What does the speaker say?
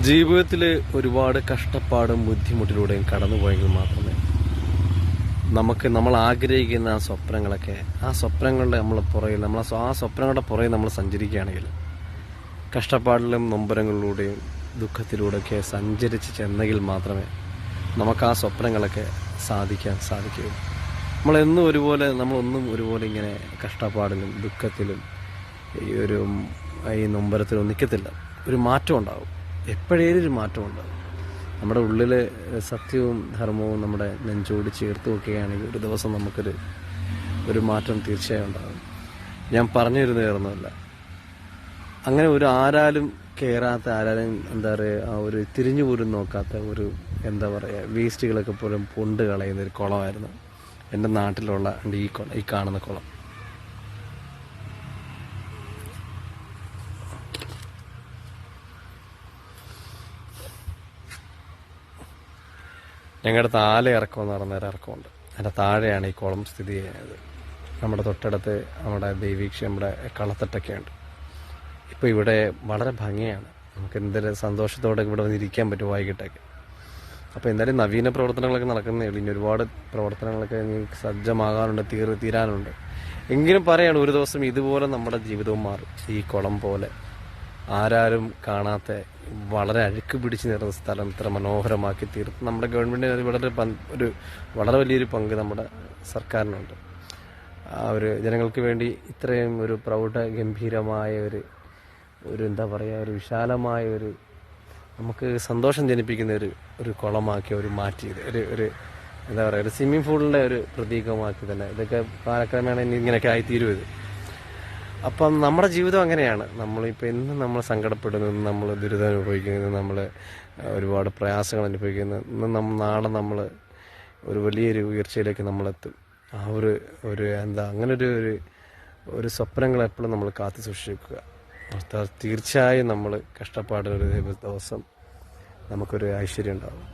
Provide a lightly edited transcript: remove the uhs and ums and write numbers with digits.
ജീവിതത്തിൽ ഒരുപാട് കഷ്ടപ്പാടും ബുദ്ധിമുട്ടിലൂടെയും കടന്നുപോയെങ്കിൽ മാത്രമേ നമ്മൾ ആഗ്രഹിക്കുന്ന ആ സ്വപ്നങ്ങളുടെ ആ സ്വപ്നങ്ങളുടെ പുറകെ നമ്മൾ സഞ്ചരിക്കുകയാണെങ്കിൽ കഷ്ടപ്പാടിലും നൊമ്പരങ്ങളിലൂടെയും ദുഃഖത്തിലൂടെയൊക്കെ സഞ്ചരിച്ച് ചെന്നെങ്കിൽ മാത്രമേ നമുക്ക് ആ സ്വപ്നങ്ങളൊക്കെ സാധിക്കാൻ സാധിക്കുകയുള്ളൂ. നമ്മളൊന്നും ഒരുപോലെ ഇങ്ങനെ കഷ്ടപ്പാടിലും ദുഃഖത്തിലും ഈ നൊമ്പരത്തിലും നിൽക്കത്തില്ല. ഒരു മാറ്റം ഉണ്ടാവും, എപ്പോഴേലും ഒരു മാറ്റം ഉണ്ടാകും. നമ്മുടെ ഉള്ളിൽ സത്യവും ധർമ്മവും നമ്മുടെ നെഞ്ചോട് ചേർത്ത് വെക്കുകയാണെങ്കിൽ ഒരു ദിവസം ഒരു മാറ്റം തീർച്ചയായും ഉണ്ടാകും. ഞാൻ പറഞ്ഞു തരുന്ന വേറൊന്നുമല്ല, അങ്ങനെ ആരാലും കയറാത്ത, ആരാലും ഒരു തിരിഞ്ഞു പോലും നോക്കാത്ത വേസ്റ്റുകളൊക്കെ പോലും പൊണ്ട് കളയുന്ന ഒരു കുളമായിരുന്നു എൻ്റെ നാട്ടിലുള്ള ഈ കാണുന്ന കുളം. ഞങ്ങളുടെ അടുത്ത് ആല ഇറക്കം എന്ന് പറയുന്ന ഇറക്കമുണ്ട്. അതിൻ്റെ താഴെയാണ് ഈ കുളം സ്ഥിതി ചെയ്യുന്നത്. നമ്മുടെ തൊട്ടടുത്ത് നമ്മുടെ നമ്മുടെ കളത്തട്ടൊക്കെ ഉണ്ട്. ഇപ്പോൾ ഇവിടെ വളരെ ഭംഗിയാണ്, നമുക്ക് എന്തെങ്കിലും സന്തോഷത്തോടെ ഇവിടെ വന്നിരിക്കാൻ പറ്റും വൈകിട്ടൊക്കെ. അപ്പോൾ എന്തായാലും നവീന പ്രവർത്തനങ്ങളൊക്കെ നടക്കുന്നേ ഉള്ളൂ. ഇനി ഒരുപാട് പ്രവർത്തനങ്ങളൊക്കെ സജ്ജമാകാനുണ്ട്, തീരാനുണ്ട്. എങ്കിലും പറയാണ്, ഒരു ദിവസം ഇതുപോലെ നമ്മുടെ ജീവിതവും മാറും. ഈ കുളം പോലെ ആരാരും കാണാത്ത വളരെ അഴുക്ക് പിടിച്ച് നിറഞ്ഞ സ്ഥലം ഇത്ര മനോഹരമാക്കി തീർത്ത് നമ്മുടെ ഗവൺമെൻറ്റിന് വളരെ വലിയൊരു പങ്ക് നമ്മുടെ സർക്കാരിനുണ്ട്. ജനങ്ങൾക്ക് വേണ്ടി ഇത്രയും ഒരു ഗംഭീരമായ ഒരു വിശാലമായ നമുക്ക് സന്തോഷം ജനിപ്പിക്കുന്ന ഒരു കുളമാക്കി മാറ്റിയത് ഒരു സ്വിമ്മിംഗ് പൂളിൻ്റെ ഒരു പ്രതീകമാക്കി തന്നെ ഇതൊക്കെ കാലക്രമേണ ഇങ്ങനെയൊക്കെ ആയിത്തീരും ഇത്. അപ്പം നമ്മുടെ ജീവിതം അങ്ങനെയാണ്. നമ്മളിപ്പോൾ എന്നും നമ്മൾ സങ്കടപ്പെടുന്നത്, നമ്മൾ ദുരിതം അനുഭവിക്കുന്നത്, നമ്മൾ ഒരുപാട് പ്രയാസങ്ങൾ അനുഭവിക്കുന്നത്, നാളെ നമ്മൾ ഒരു വലിയൊരു ഉയർച്ചയിലേക്ക് നമ്മളെത്തും. ഒരു സ്വപ്നങ്ങൾ എപ്പോഴും നമ്മൾ കാത്തു സൂക്ഷിക്കുക. തീർച്ചയായും നമ്മൾ കഷ്ടപ്പാടുന്ന ഒരു ദിവസം നമുക്കൊരു ഐശ്വര്യം ഉണ്ടാകും.